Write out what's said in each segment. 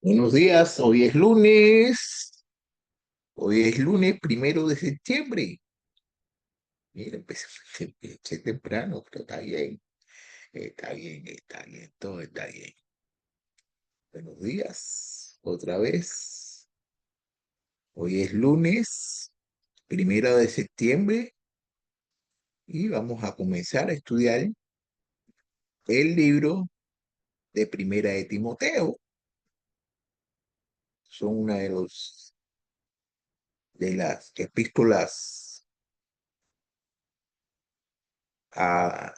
Buenos días, hoy es lunes 1 de septiembre. Mira, empecé temprano, pero está bien, todo está bien. Buenos días, otra vez. Hoy es lunes 1 de septiembre y vamos a comenzar a estudiar el libro de Primera de Timoteo. Son una de las epístolas a,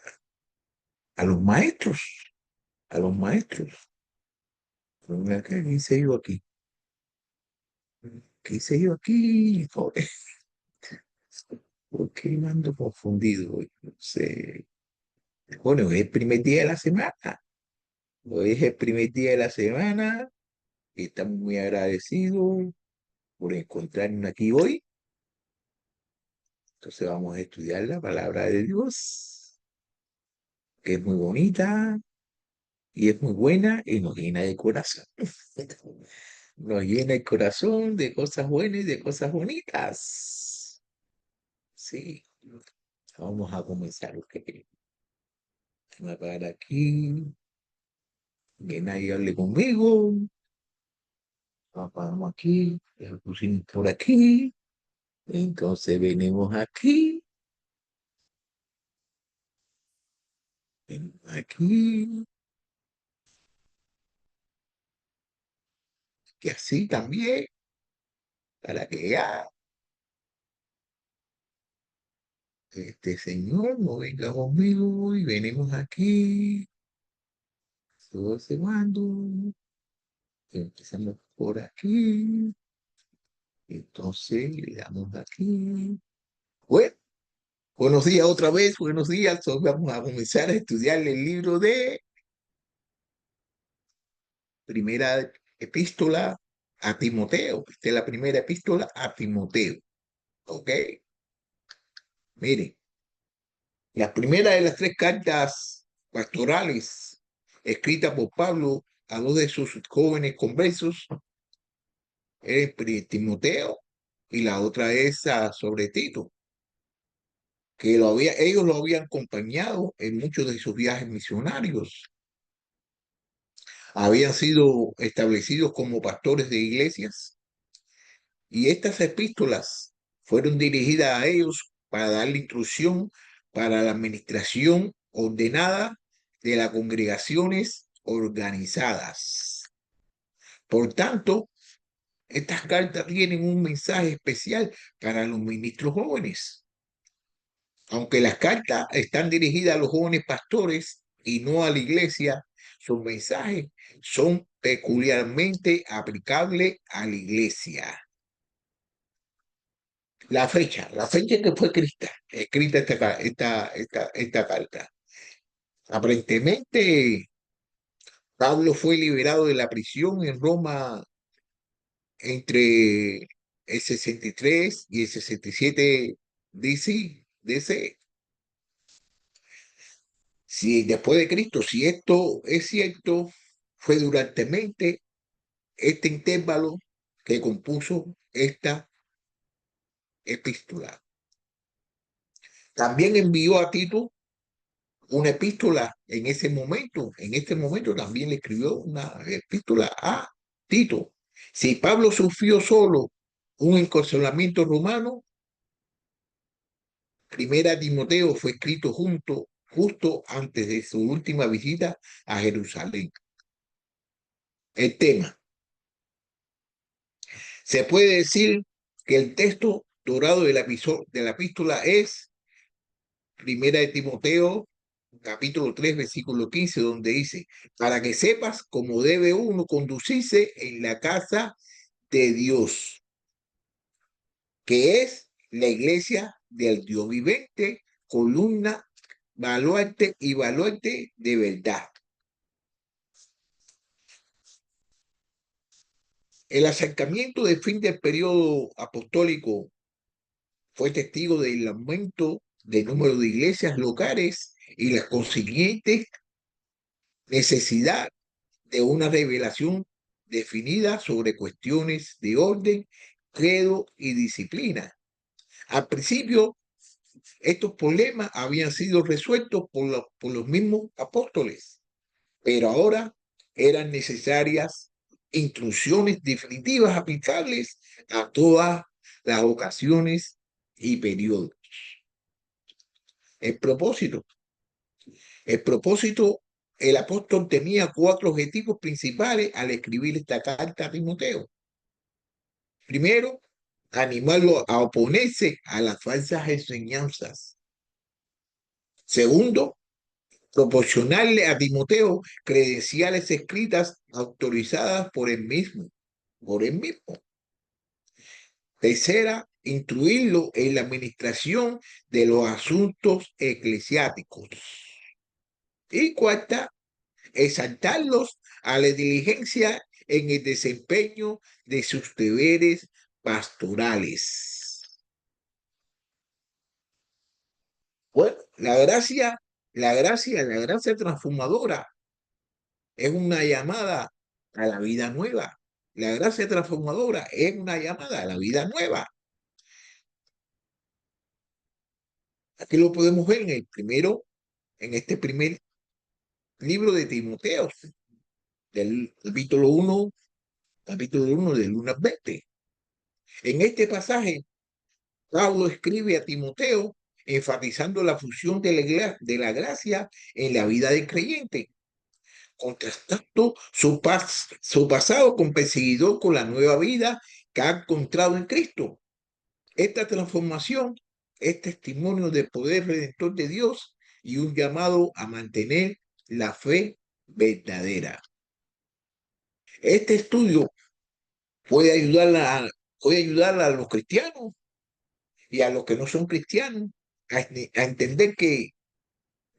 a los maestros, a los maestros. Mira, ¿qué hice yo aquí? ¿Qué hice yo aquí? Joder, ¿por qué me ando confundido hoy? No sé. Bueno, hoy es el primer día de la semana. Hoy es el primer día de la semana y estamos muy agradecidos por encontrarnos aquí hoy. Entonces vamos a estudiar la palabra de Dios, que es muy bonita y es muy buena y nos llena de corazón. Nos llena el corazón de cosas buenas y de cosas bonitas. Sí. Vamos a comenzar, ok. Déjame apagar aquí, que nadie hable conmigo. Apagamos aquí, lo pusimos por aquí. Entonces venimos aquí, que así también, para que ya este señor no venga conmigo y venimos aquí. Todo ese cuando empezamos por aquí. Entonces le damos aquí. Bueno. Buenos días otra vez, buenos días. Hoy vamos a comenzar a estudiar el libro de Primera Epístola a Timoteo. Esta es la primera epístola a Timoteo. ¿Ok? Miren, la primera de las tres cartas pastorales escritas por Pablo a dos de sus jóvenes conversos es Timoteo y la otra es sobre Tito, que ellos lo habían acompañado en muchos de sus viajes misionarios. Habían sido establecidos como pastores de iglesias y estas epístolas fueron dirigidas a ellos para darle instrucción para la administración ordenada de las congregaciones organizadas. Por tanto, estas cartas tienen un mensaje especial para los ministros jóvenes. Aunque las cartas están dirigidas a los jóvenes pastores y no a la iglesia, sus mensajes son peculiarmente aplicables a la iglesia. La fecha que fue escrita esta carta. Aparentemente, Pablo fue liberado de la prisión en Roma entre el 63 y el 67 DC. Si después de Cristo, si esto es cierto, fue durante este intervalo que compuso esta epístola. También envió a Tito una epístola en este momento también le escribió una epístola a Tito. Si Pablo sufrió solo un encarcelamiento romano, Primera Timoteo fue escrito justo antes de su última visita a Jerusalén. El tema. Se puede decir que el texto dorado de la epístola es Primera de Timoteo, capítulo 3 versículo 15, donde dice, para que sepas cómo debe uno conducirse en la casa de Dios, que es la iglesia del Dios vivente, columna, baluarte de verdad. El acercamiento del fin del periodo apostólico fue testigo del aumento del número de iglesias locales y la consiguiente necesidad de una revelación definidas sobre cuestiones de orden, credo y disciplina. Al principio, estos problemas habían sido resueltos por los mismos apóstoles, pero ahora eran necesarias instrucciones definitivas aplicables a todas las ocasiones y periodos. El propósito. El propósito, el apóstol tenía cuatro objetivos principales al escribir esta carta a Timoteo. Primero, animarlo a oponerse a las falsas enseñanzas. Segundo, proporcionarle a Timoteo credenciales escritas autorizadas por él mismo. Tercera, instruirlo en la administración de los asuntos eclesiásticos. Y cuarta, exaltarlos a la diligencia en el desempeño de sus deberes pastorales. Bueno, la gracia transformadora es una llamada a la vida nueva. La gracia transformadora es una llamada a la vida nueva. Aquí lo podemos ver en este primer libro de Timoteo, del capítulo 1 del 1 al 20. En este pasaje, Pablo escribe a Timoteo enfatizando la función de la gracia en la vida del creyente, contrastando su pasado con perseguidor con la nueva vida que ha encontrado en Cristo. Esta transformación es testimonio del poder redentor de Dios y un llamado a mantener la fe verdadera. Este estudio puede ayudar a los cristianos y a los que no son cristianos a entender que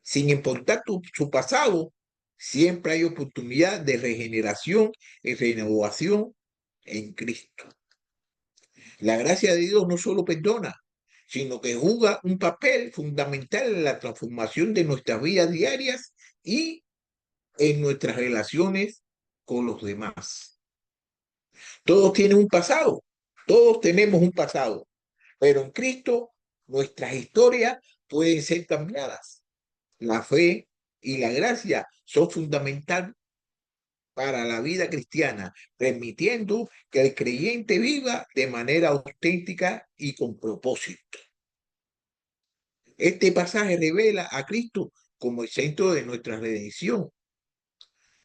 sin importar su pasado, siempre hay oportunidad de regeneración y renovación en Cristo. La gracia de Dios no solo perdona, sino que juega un papel fundamental en la transformación de nuestras vidas diarias y en nuestras relaciones con los demás. Todos tienen un pasado, todos tenemos un pasado, pero en Cristo nuestras historias pueden ser cambiadas. La fe y la gracia son fundamentales para la vida cristiana, permitiendo que el creyente viva de manera auténtica y con propósito. Este pasaje revela a Cristo como el centro de nuestra redención.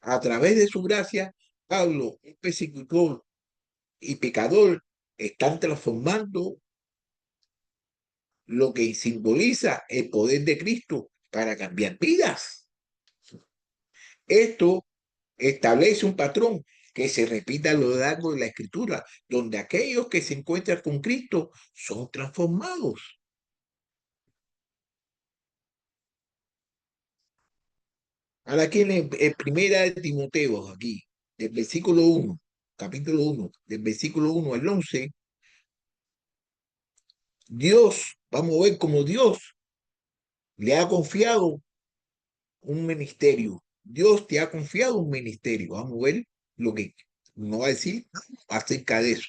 A través de su gracia, Pablo, un persecutor y pecador, están transformando lo que simboliza el poder de Cristo para cambiar vidas. Esto establece un patrón que se repite a lo largo de la Escritura, donde aquellos que se encuentran con Cristo son transformados. Ahora aquí en primera de Timoteo, aquí, del versículo 1, capítulo 1, del versículo 1 al 11, vamos a ver cómo Dios le ha confiado un ministerio. Dios te ha confiado un ministerio. Vamos a ver lo que nos va a decir acerca de eso.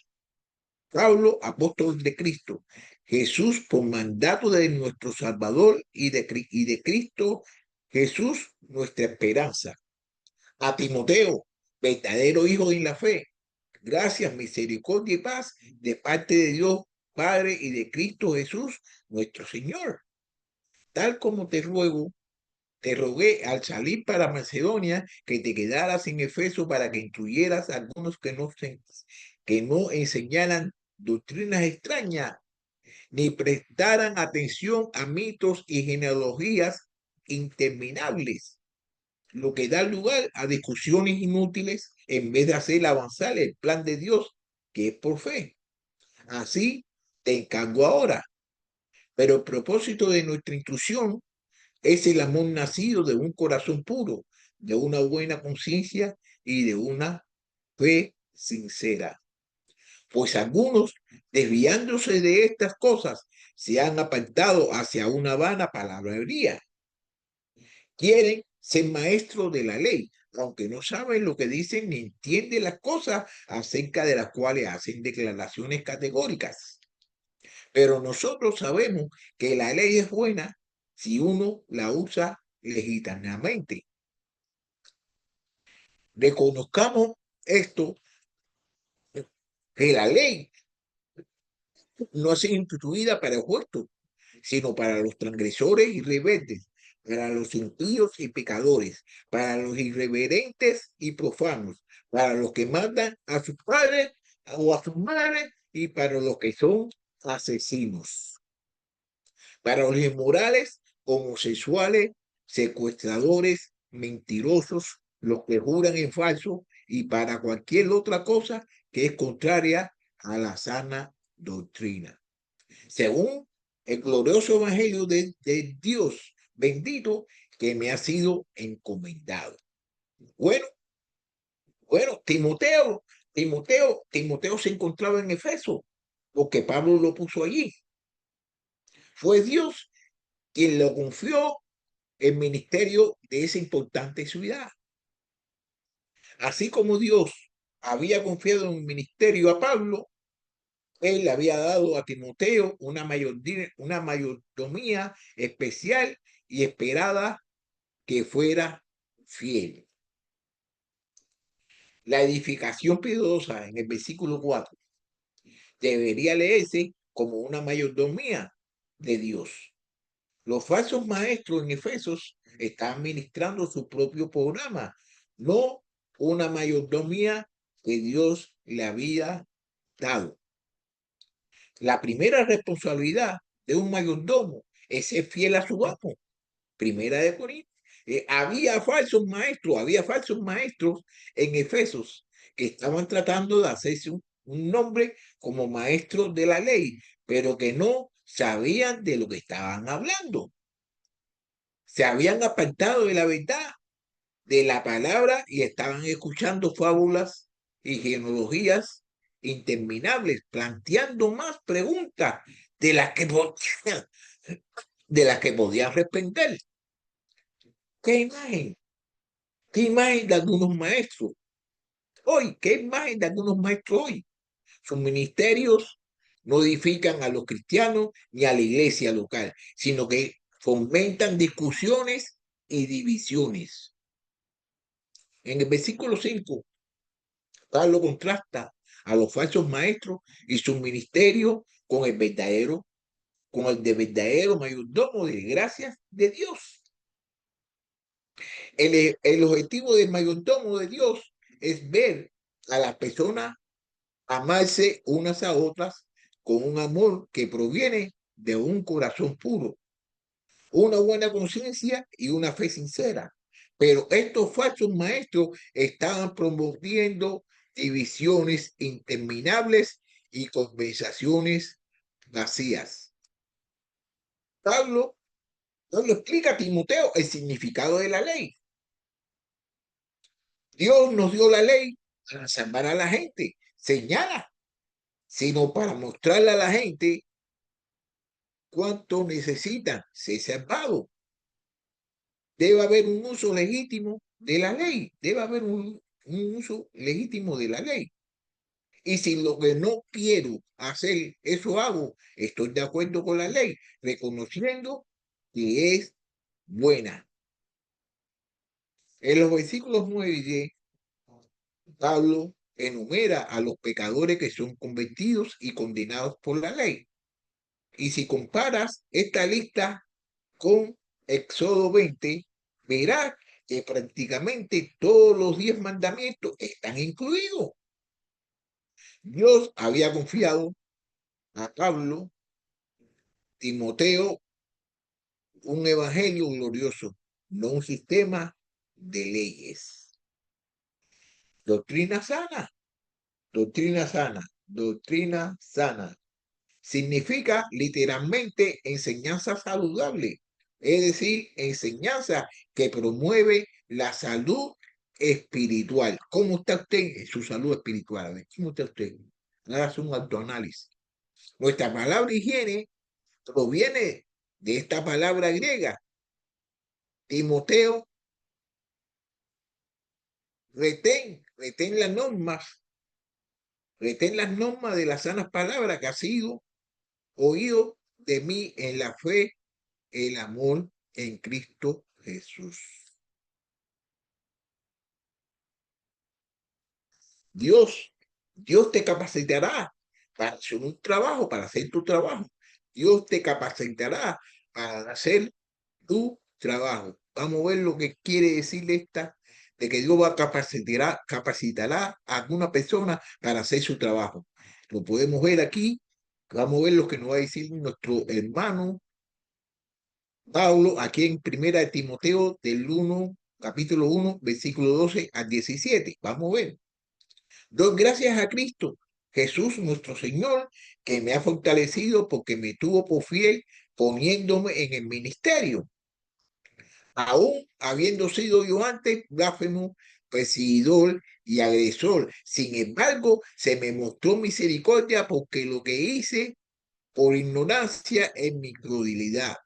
Pablo, apóstol de Cristo, Jesús por mandato de nuestro Salvador y de Cristo Jesús, nuestra esperanza. A Timoteo, verdadero hijo en la fe, gracias, misericordia y paz de parte de Dios Padre y de Cristo Jesús, nuestro Señor. Tal como te rogué al salir para Macedonia que te quedaras en Efeso para que instruyeras a algunos que no enseñaran doctrinas extrañas, ni prestaran atención a mitos y genealogías interminables, lo que da lugar a discusiones inútiles en vez de hacer avanzar el plan de Dios, que es por fe. Así te encargo ahora. Pero el propósito de nuestra instrucción es el amor nacido de un corazón puro, de una buena conciencia y de una fe sincera. Pues algunos, desviándose de estas cosas, se han apartado hacia una vana palabrería. Quieren ser maestros de la ley, aunque no saben lo que dicen ni entienden las cosas acerca de las cuales hacen declaraciones categóricas. Pero nosotros sabemos que la ley es buena si uno la usa legítimamente. Reconozcamos esto, que la ley no ha sido instituida para el justo, sino para los transgresores y rebeldes, para los impíos y pecadores, para los irreverentes y profanos, para los que matan a sus padres o a sus madres y para los que son asesinos, para los inmorales, homosexuales, secuestradores, mentirosos, los que juran en falso y para cualquier otra cosa que es contraria a la sana doctrina. Según el glorioso evangelio de Dios bendito que me ha sido encomendado. Bueno, Timoteo se encontraba en Efeso, porque Pablo lo puso allí. Fue Dios quien lo confió el ministerio de esa importante ciudad. Así como Dios había confiado en un ministerio a Pablo, él le había dado a Timoteo una mayordomía especial y esperada que fuera fiel. La edificación piadosa en el versículo 4 debería leerse como una mayordomía de Dios. Los falsos maestros en Efesos están ministrando su propio programa, no una mayordomía que Dios le había dado. La primera responsabilidad de un mayordomo es ser fiel a su amo. Primera de Corintios. Había falsos maestros en Efesos que estaban tratando de hacerse un nombre como maestros de la ley, pero que no sabían de lo que estaban hablando. Se habían apartado de la verdad, de la palabra, y estaban escuchando fábulas y genealogías interminables, planteando más preguntas de las que, de las que podían responder. ¿Qué imagen? ¿Qué imagen de algunos maestros hoy? ¿Qué imagen de algunos maestros hoy? Sus ministerios no edifican a los cristianos ni a la iglesia local, sino que fomentan discusiones y divisiones. En el versículo 5, Pablo contrasta a los falsos maestros y sus ministerios con el de verdadero mayordomo de gracias de Dios. El objetivo del mayordomo de Dios es ver a las personas amarse unas a otras con un amor que proviene de un corazón puro, una buena conciencia y una fe sincera. Pero estos falsos maestros estaban promoviendo divisiones interminables y conversaciones vacías. Pablo, Pablo explica a Timoteo el significado de la ley. Dios nos dio la ley para salvar a la gente, señala, sino para mostrarle a la gente cuánto necesitan ser salvados. Debe haber un uso legítimo de la ley, debe haber un uso legítimo de la ley. Y si lo que no quiero hacer, eso hago, estoy de acuerdo con la ley, reconociendo que es buena. En los versículos 9 y 10, Pablo enumera a los pecadores que son convertidos y condenados por la ley. Y si comparas esta lista con Éxodo 20, verás que prácticamente todos los 10 mandamientos están incluidos. Dios había confiado a Pablo, Timoteo, un evangelio glorioso, no un sistema de leyes. Doctrina sana, doctrina sana, doctrina sana. Significa literalmente enseñanza saludable, es decir, enseñanza que promueve la salud espiritual. ¿Cómo está usted en su salud espiritual? A ver, ¿cómo está usted? Haga un autoanálisis. Nuestra palabra higiene proviene de esta palabra griega. Timoteo retén las normas de las sanas palabras que has sido oído de mí en la fe, el amor en Cristo Jesús. Dios, Dios te capacitará para hacer un trabajo, para hacer tu trabajo. Dios te capacitará para hacer tu trabajo. Vamos a ver lo que quiere decir esta, de que Dios capacitará a alguna persona para hacer su trabajo. Lo podemos ver aquí. Vamos a ver lo que nos va a decir nuestro hermano Pablo, aquí en Primera de Timoteo del 1, capítulo 1, versículo 12 al 17. Vamos a ver. Doy gracias a Cristo, Jesús nuestro Señor, que me ha fortalecido porque me tuvo por fiel poniéndome en el ministerio, aún habiendo sido yo antes blasfemo, perseguidor y agresor. Sin embargo, se me mostró misericordia porque lo que hice por ignorancia es mi crudelidad.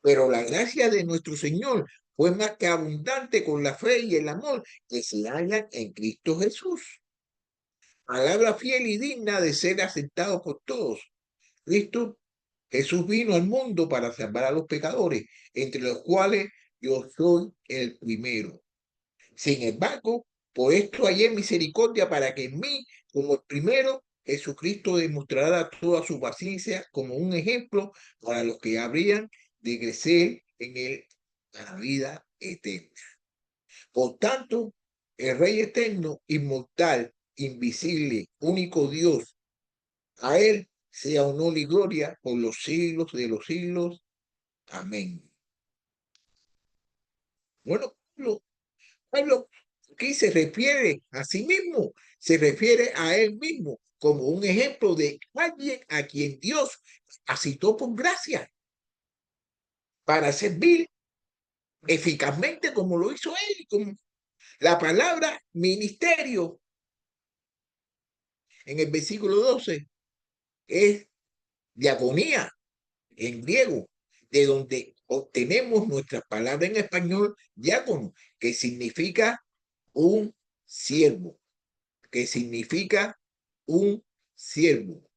Pero la gracia de nuestro Señor fue más que abundante con la fe y el amor que se hallan en Cristo Jesús. Palabra fiel y digna de ser aceptado por todos. Cristo Jesús vino al mundo para salvar a los pecadores, entre los cuales yo soy el primero. Sin embargo, por esto hallé misericordia para que en mí, como el primero, Jesucristo demostrará toda su paciencia como un ejemplo para los que habrían de crecer en él a la vida eterna. Por tanto, el Rey eterno, inmortal, invisible, único Dios, a él sea honor y gloria por los siglos de los siglos. Amén. Bueno, Pablo aquí se refiere a sí mismo, se refiere a él mismo como un ejemplo de alguien a quien Dios citó por gracia para servir eficazmente como lo hizo él, como la palabra ministerio en el versículo 12 es diaconía en griego, de donde obtenemos nuestra palabra en español diácono, que significa un siervo, que significa un siervo.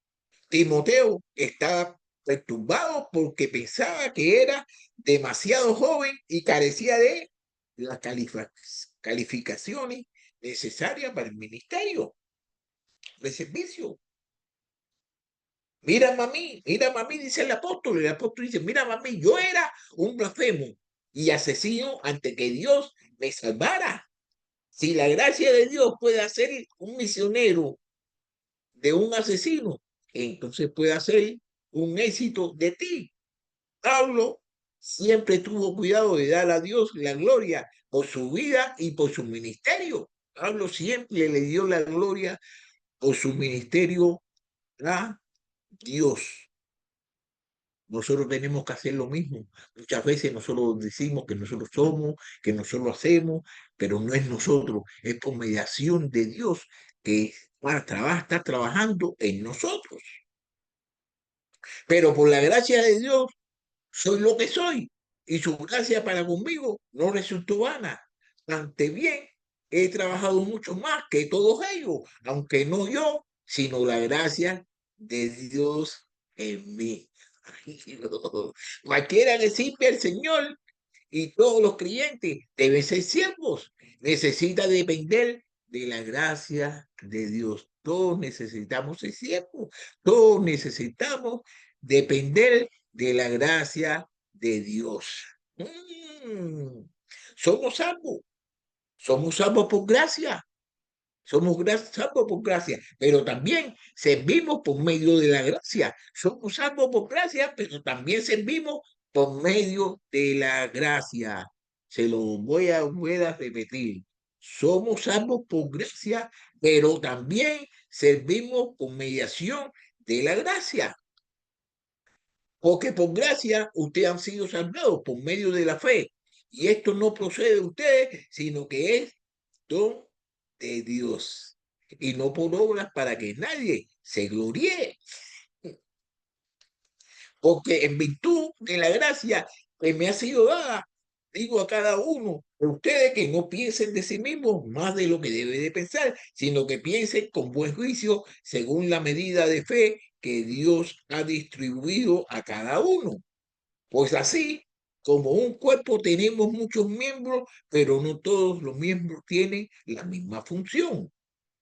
Timoteo estaba perturbado porque pensaba que era demasiado joven y carecía de las calificaciones necesarias para el ministerio de servicio. Mira, mami, dice el apóstol dice, mira, mami, yo era un blasfemo y asesino ante que Dios me salvara. Si la gracia de Dios puede hacer un misionero de un asesino, entonces puede hacer un éxito de ti. Pablo siempre tuvo cuidado de dar a Dios la gloria por su vida y por su ministerio. Pablo siempre le dio la gloria por su ministerio a Dios. Nosotros tenemos que hacer lo mismo. Muchas veces nosotros decimos que nosotros somos, que nosotros hacemos, pero no es nosotros, es por mediación de Dios que está trabajando en nosotros. Pero por la gracia de Dios soy lo que soy y su gracia para conmigo no resultó vana. Ante bien, he trabajado mucho más que todos ellos, aunque no yo, sino la gracia de Dios en mí. Ay, no. Cualquiera que sirve al Señor y todos los creyentes deben ser siervos. Necesita depender de la gracia de Dios. Todos necesitamos ser siervos. Todos necesitamos depender de la gracia de Dios. Mm. Somos salvos. Somos salvos por gracia. Somos salvos por gracia, pero también servimos por medio de la gracia. Somos salvos por gracia, pero también servimos por medio de la gracia. Se lo voy a repetir. Somos salvos por gracia, pero también servimos por mediación de la gracia. Porque por gracia ustedes han sido salvados por medio de la fe. Y esto no procede de ustedes, sino que es don de Dios. Y no por obras para que nadie se gloríe. Porque en virtud de la gracia que me ha sido dada, digo a cada uno de ustedes que no piensen de sí mismos más de lo que debe de pensar, sino que piensen con buen juicio según la medida de fe que Dios ha distribuido a cada uno. Pues así, como un cuerpo tenemos muchos miembros, pero no todos los miembros tienen la misma función.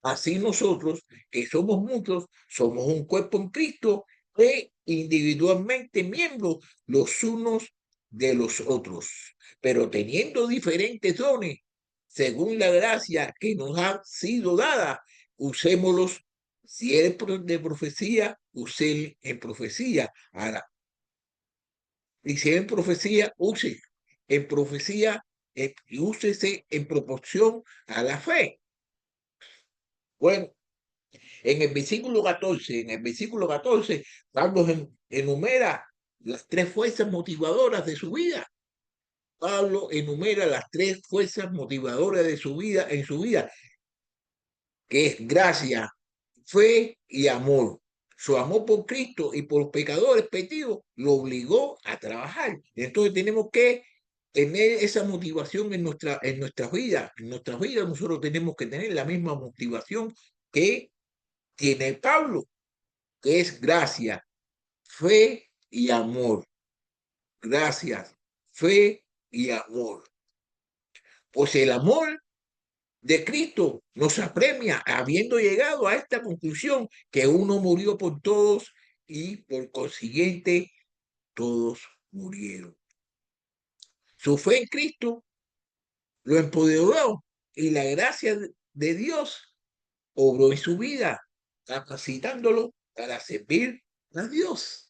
Así nosotros, que somos muchos, somos un cuerpo en Cristo e individualmente miembros los unos de los otros, pero teniendo diferentes dones, según la gracia que nos ha sido dada, usémoslos. Si es de profecía, use en profecía. Ahora, y si es en profecía, use en profecía, úsese en proporción a la fe. Bueno, en el versículo 14, Pablo enumera las tres fuerzas motivadoras de su vida. Pablo enumera las tres fuerzas motivadoras de su vida, en su vida, que es gracia, fe y amor. Su amor por Cristo y por los pecadores perdidos lo obligó a trabajar. Entonces tenemos que tener esa motivación en nuestras vidas. En nuestras vidas nosotros tenemos que tener la misma motivación que tiene Pablo, que es gracia, fe y amor. Gracias, fe y amor. Pues el amor de Cristo nos apremia, habiendo llegado a esta conclusión, que uno murió por todos y por consiguiente todos murieron. Su fe en Cristo lo empoderó y la gracia de Dios obró en su vida, capacitándolo para servir a Dios.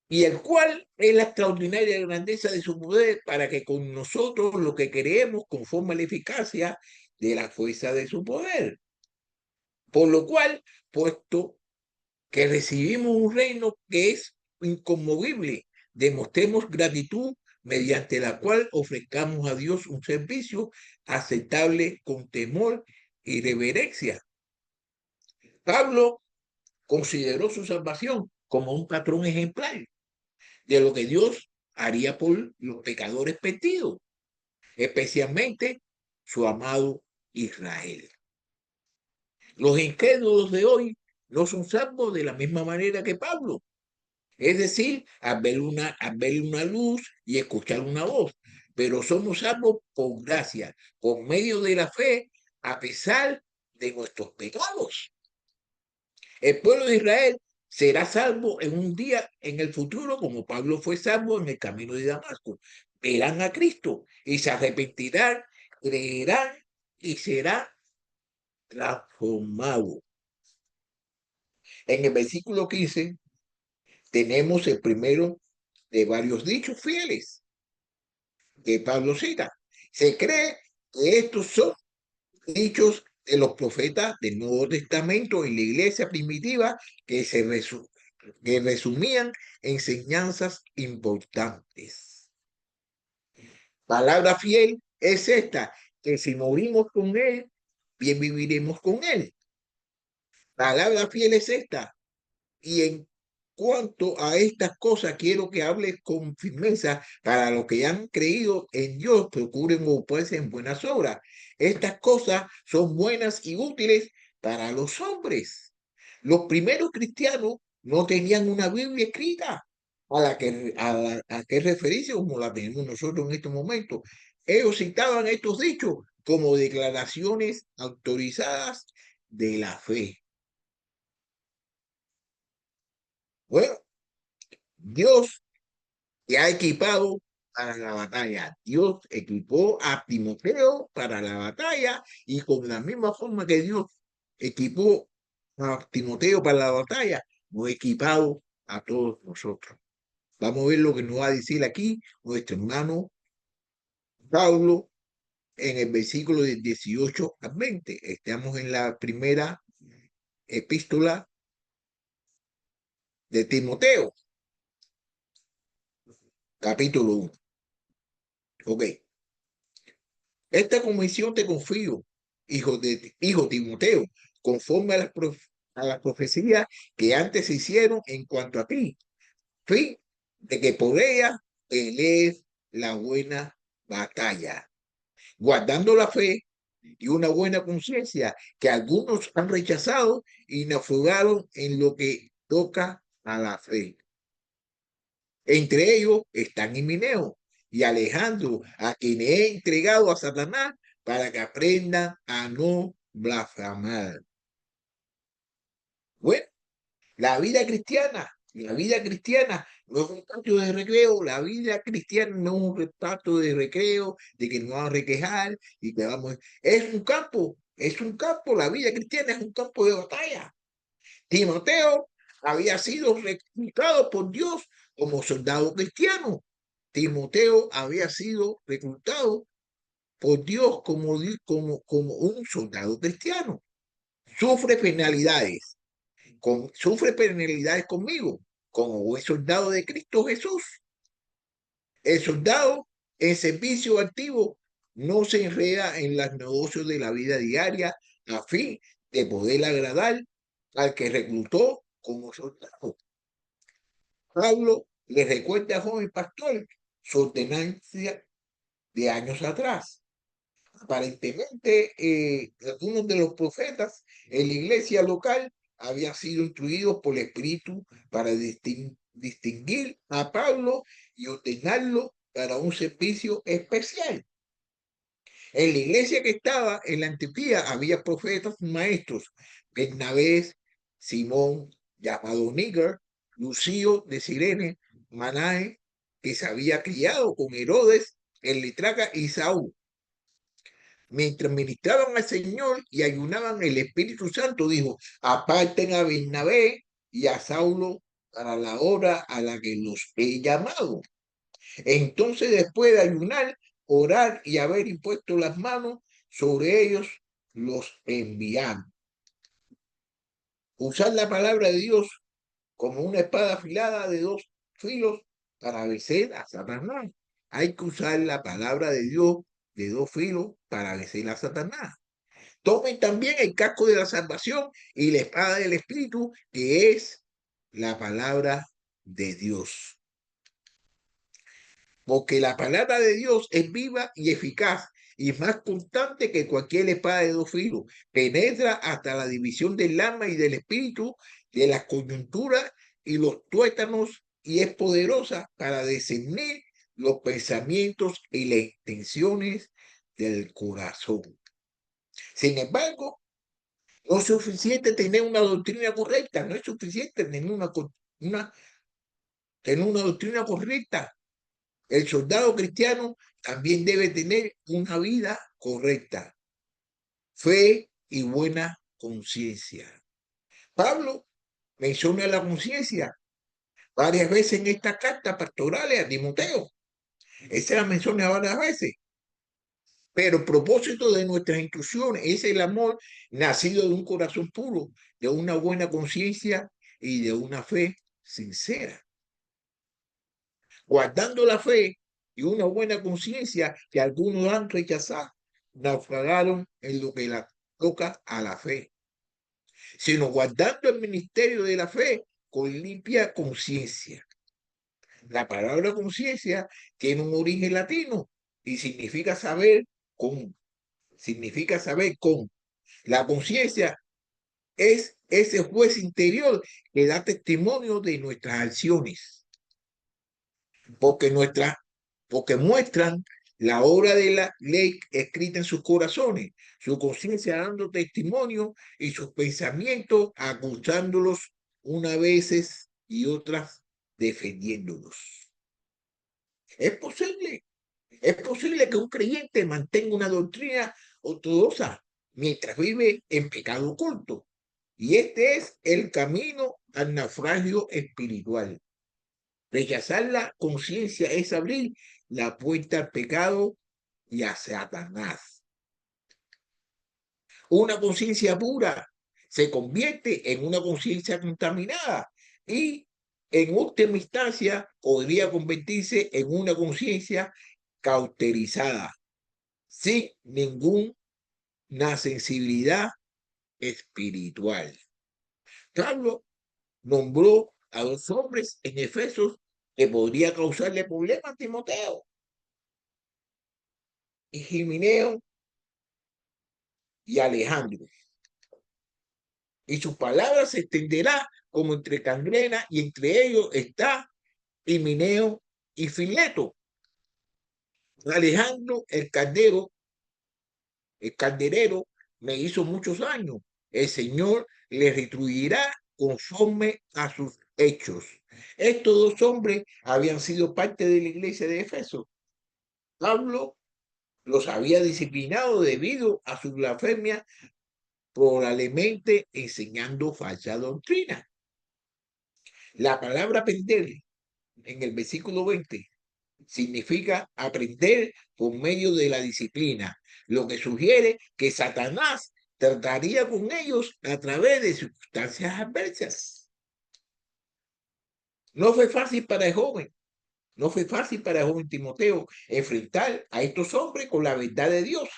Y el cual es la extraordinaria grandeza de su poder para que con nosotros lo que queremos conforme a la eficacia de la fuerza de su poder. Por lo cual, puesto que recibimos un reino que es inconmovible, demostremos gratitud mediante la cual ofrezcamos a Dios un servicio aceptable con temor y reverencia. Pablo consideró su salvación como un patrón ejemplar de lo que Dios haría por los pecadores perdidos, especialmente su amado Israel. Los incrédulos de hoy no son salvos de la misma manera que Pablo, es decir, al ver una luz y escuchar una voz, pero somos salvos por gracia, por medio de la fe, a pesar de nuestros pecados. El pueblo de Israel será salvo en un día en el futuro, como Pablo fue salvo en el camino de Damasco. Verán a Cristo y se arrepentirán, creerán y será transformado. En el versículo 15 tenemos el primero de varios dichos fieles que Pablo cita. Se cree que estos son dichos de los profetas del Nuevo Testamento en la iglesia primitiva que que resumían enseñanzas importantes. Palabra fiel es esta, que si morimos con él, bien viviremos con él. Palabra fiel es esta. Y en cuanto a estas cosas, quiero que hables con firmeza para los que han creído en Dios, procuren ocuparse en buenas obras. Estas cosas son buenas y útiles para los hombres. Los primeros cristianos no tenían una Biblia escrita a que referirse como la tenemos nosotros en estos momentos. Ellos citaban estos dichos como declaraciones autorizadas de la fe. Bueno, Dios te ha equipado para la batalla. Dios equipó a Timoteo para la batalla y con la misma forma que Dios equipó a Timoteo para la batalla, nos ha equipado a todos nosotros. Vamos a ver lo que nos va a decir aquí nuestro hermano Pablo en el versículo de 18 a 20. Estamos en la primera epístola de Timoteo, capítulo 1. Ok. Esta comisión te confío, hijo Timoteo, conforme a las profecías que antes se hicieron en cuanto a ti, fin de que por ella pelees la buena batalla, guardando la fe y una buena conciencia que algunos han rechazado y naufragaron en lo que toca a la fe. Entre ellos están Himeneo y Alejandro, a quienes he entregado a Satanás para que aprendan a no blasfemar. Bueno, la vida cristiana no es un patio de recreo, la vida cristiana no es un patio de recreo, de que nos vamos a requejar y que vamos. Es un campo, la vida cristiana es un campo de batalla. Timoteo había sido reclutado por Dios como soldado cristiano. Timoteo había sido reclutado por Dios como un soldado cristiano. Sufre penalidades, sufre penalidades conmigo, como buen soldado de Cristo Jesús. El soldado en servicio activo no se enreda en los negocios de la vida diaria a fin de poder agradar al que reclutó como soldado. Pablo le recuerda al joven pastor su ordenancia de años atrás. Aparentemente, algunos de los profetas en la iglesia local habían sido instruidos por el Espíritu para distinguir a Pablo y ordenarlo para un servicio especial. En la iglesia que estaba en la Antioquía había profetas maestros, Bernabé, Simón, llamado Níger, Lucio de Cirene, Manae, que se había criado con Herodes, el Litraca y Saúl. Mientras ministraban al Señor y ayunaban, el Espíritu Santo dijo: aparten a Bernabé y a Saulo para la hora a la que los he llamado. Entonces, después de ayunar, orar y haber impuesto las manos sobre ellos, los enviaron. Usar la palabra de Dios como una espada afilada de dos filos para vencer a Satanás. Hay que usar la palabra de Dios de dos filos para vencer a Satanás. Tomen también el casco de la salvación y la espada del Espíritu, que es la palabra de Dios. Porque la palabra de Dios es viva y eficaz y más constante que cualquier espada de dos filos. Penetra hasta la división del alma y del espíritu, de las coyunturas y los tuétanos, y es poderosa para discernir los pensamientos y las intenciones del corazón. Sin embargo, no es suficiente tener una doctrina correcta, no es suficiente tener una doctrina correcta. El soldado cristiano también debe tener una vida correcta, fe y buena conciencia. Pablo menciona la conciencia varias veces en esta carta pastorales a Timoteo. Esa la menciona varias veces. Pero el propósito de nuestras instrucciones es el amor nacido de un corazón puro, de una buena conciencia y de una fe sincera. Guardando la fe y una buena conciencia que algunos han rechazado, naufragaron en lo que la toca a la fe, sino guardando el ministerio de la fe con limpia conciencia. La palabra conciencia tiene un origen latino y significa saber con. Significa saber con. La conciencia es ese juez interior que da testimonio de nuestras acciones, porque porque muestran la obra de la ley escrita en sus corazones, su conciencia dando testimonio y sus pensamientos acusándolos unas veces y otras defendiéndolos. Es posible, es posible que un creyente mantenga una doctrina ortodoxa mientras vive en pecado oculto. Y este es el camino al naufragio espiritual. Rechazar la conciencia es abrir la puerta al pecado y a Satanás. Una conciencia pura se convierte en una conciencia contaminada y en última instancia podría convertirse en una conciencia cauterizada, sin ninguna sensibilidad espiritual. Pablo nombró a dos hombres en Efesos que podría causarle problemas a Timoteo. y Himeneo y Alejandro. Y su palabra se extenderá como entre cangrena, y entre ellos está Himeneo y Fileto. Alejandro el calderero, me hizo muchos años. El Señor le retribuirá conforme a sus hechos. Estos dos hombres habían sido parte de la iglesia de Efeso. Pablo los había disciplinado debido a su blasfemia, probablemente enseñando falsa doctrina. La palabra aprender en el versículo 20 significa aprender por medio de la disciplina, lo que sugiere que Satanás trataría con ellos a través de circunstancias adversas. No fue fácil para el joven, no fue fácil para el joven Timoteo enfrentar a estos hombres con la verdad de Dios,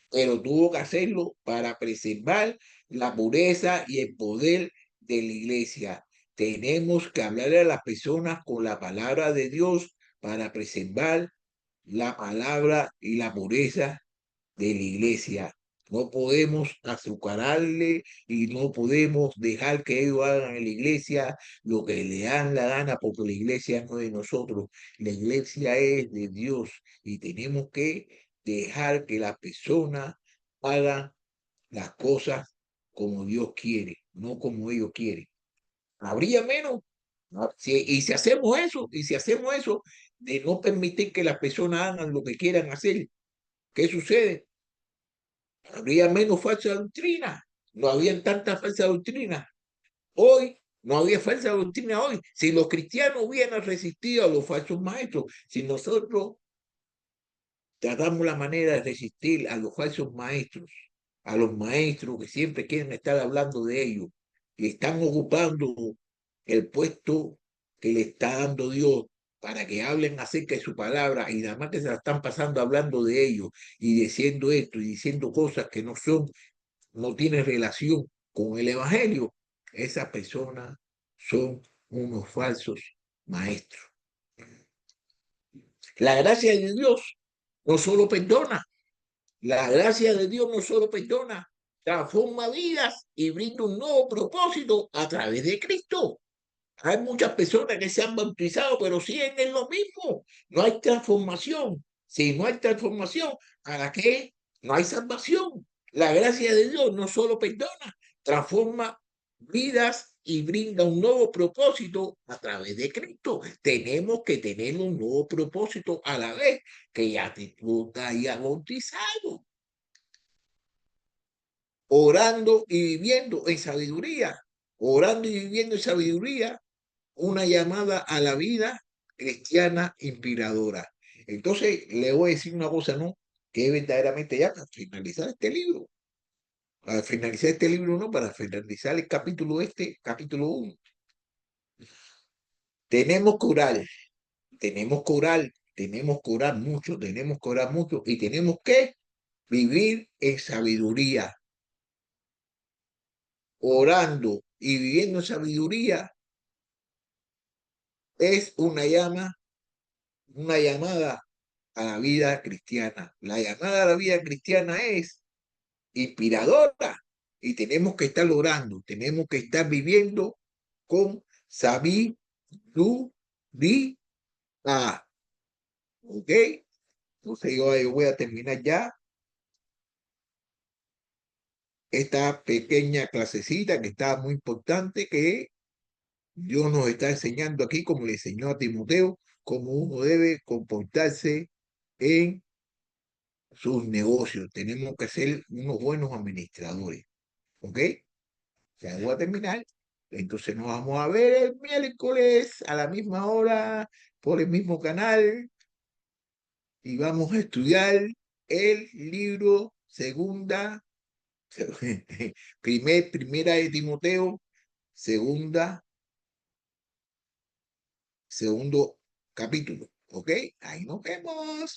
pero tuvo que hacerlo para preservar la pureza y el poder de la iglesia. Tenemos que hablarle a las personas con la palabra de Dios para preservar la palabra y la pureza de la iglesia. No podemos azucararle y no podemos dejar que ellos hagan en la iglesia lo que le dan la gana, porque la iglesia no es de nosotros, la iglesia es de Dios y tenemos que dejar que las personas hagan las cosas como Dios quiere, no como ellos quieren. Habría menos. ¿No? Y si hacemos eso, de no permitir que las personas hagan lo que quieran hacer, ¿qué sucede? Habría menos falsa doctrina. No habían tanta falsa doctrina. Hoy no había falsa doctrina hoy. Si los cristianos hubieran resistido a los falsos maestros, si nosotros tratamos la manera de resistir a los falsos maestros, a los maestros que siempre quieren estar hablando de ellos y están ocupando el puesto que le está dando Dios para que hablen acerca de su palabra y nada más que se la están pasando hablando de ellos y diciendo esto y diciendo cosas que no son, no tienen relación con el evangelio, esas personas son unos falsos maestros. La gracia de Dios no solo perdona, la gracia de Dios no solo perdona, transforma vidas y brinda un nuevo propósito a través de Cristo. Hay muchas personas que se han bautizado, pero siguen en lo mismo. No hay transformación. Si no hay transformación, ¿para qué? No hay salvación. La gracia de Dios no solo perdona, transforma vidas y brinda un nuevo propósito a través de Cristo. Tenemos que tener un nuevo propósito a la vez que ya tú te hayas bautizado. Orando y viviendo en sabiduría. Orando y viviendo en sabiduría, una llamada a la vida cristiana inspiradora. Entonces, le voy a decir una cosa, ¿no? Que es verdaderamente ya para finalizar este libro. Para finalizar este libro, no, para finalizar el capítulo capítulo 1. Tenemos que orar, tenemos que orar, tenemos que orar mucho, tenemos que orar mucho y tenemos que vivir en sabiduría. Orando y viviendo en sabiduría es una llamada a la vida cristiana. La llamada a la vida cristiana es inspiradora y tenemos que estar orando, tenemos que estar viviendo con sabiduría. ¿Ok? Entonces yo voy a terminar ya esta pequeña clasecita que está muy importante, que Dios nos está enseñando aquí, como le enseñó a Timoteo, cómo uno debe comportarse en sus negocios. Tenemos que ser unos buenos administradores. ¿Ok? Ya voy a terminar. Entonces nos vamos a ver el miércoles a la misma hora por el mismo canal y vamos a estudiar el libro primera de Timoteo, segundo capítulo. ¿Ok? Ahí nos vemos.